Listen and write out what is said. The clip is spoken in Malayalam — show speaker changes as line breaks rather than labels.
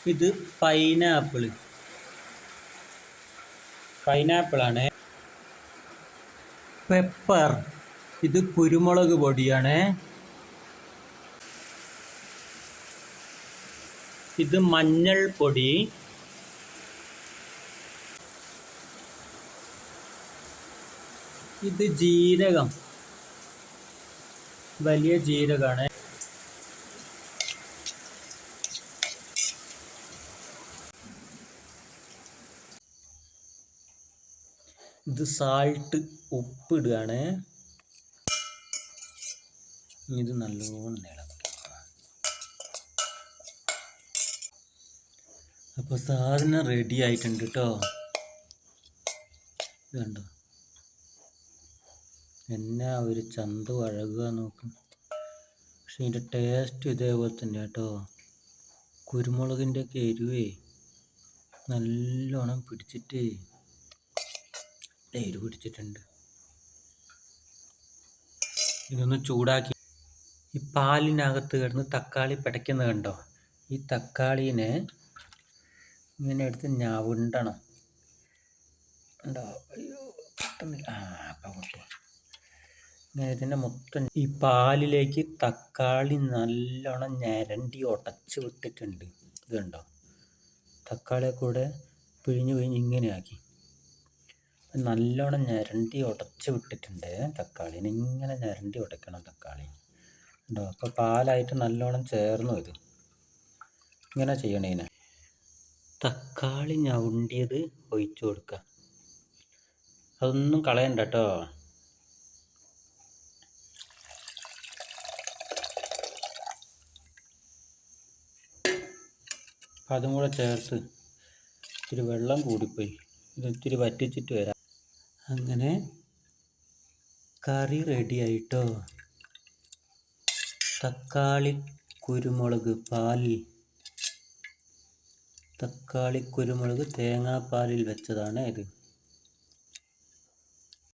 ഇത് പൈനാപ്പിളാണ്. പെപ്പർ, ഇത് കുരുമുളക് പൊടിയാണ്. ഇത് മഞ്ഞൾ പൊടി. ഇത് ജീരകം, വലിയ ജീരകമാണ്. ഇത് സാൾട്ട്, ഉപ്പിടുകയാണ്. ഇത് നല്ലോണം ഇളക്കുക. അപ്പോൾ സാധനം റെഡി ആയിട്ടുണ്ട് കേട്ടോ. ഇത് കണ്ടോ, എന്നാ ഒരു ചന്ത് അഴകുക നോക്കും. പക്ഷെ ഇതിൻ്റെ ടേസ്റ്റ് ഇതേപോലെ തന്നെ കേട്ടോ. കുരുമുളകിൻ്റെ ഒക്കെ എരിവേ നല്ലോണം പിടിച്ചിട്ട് എരിവ് പിടിച്ചിട്ടുണ്ട്. ഇതൊന്ന് ചൂടാക്കി ഈ പാലിനകത്ത് കിടന്ന് തക്കാളി പിടയ്ക്കുന്നത് കണ്ടോ. ഈ തക്കാളീനെ ഇങ്ങനെ എടുത്ത് ഞവണ്ടണം. ഉണ്ടോ? അയ്യോ കിട്ടുന്നില്ല. അപ്പം കിട്ടും. ഇങ്ങനെ ഇതിൻ്റെ മൊത്തം ഈ പാലിലേക്ക് തക്കാളി നല്ലോണം ഞരണ്ടി ഉടച്ച് വിട്ടിട്ടുണ്ട്. ഇത് കണ്ടോ, തക്കാളിയെ കൂടെ പിഴിഞ്ഞ് ഇങ്ങനെയാക്കി നല്ലോണം ഞരണ്ടി ഉടച്ച് വിട്ടിട്ടുണ്ട്. തക്കാളിനെ ഇങ്ങനെ ഞരണ്ടി ഉടയ്ക്കണം തക്കാളി. ഉണ്ടോ? അപ്പോൾ പാലായിട്ട് നല്ലോണം ചേർന്നു. ഇത് ഇങ്ങനെ ചെയ്യണേന്. തക്കാളി ഞവണ്ടിയത് ഒഴിച്ചു കൊടുക്കുക. അതൊന്നും കളയണ്ട കേട്ടോ. അപ്പം അതും കൂടെ ചേർത്ത് ഇത്തിരി വെള്ളം കൂടിപ്പോയി. ഇത് ഇത്തിരി വറ്റിച്ചിട്ട് വരാം. അങ്ങനെ കറി റെഡി ആയിട്ടോ. തക്കാളി കുരുമുളക് പാലിൽ, തക്കാളി കുരുമുളക് തേങ്ങാപ്പാലിൽ വെച്ചതാണ് ഇത്.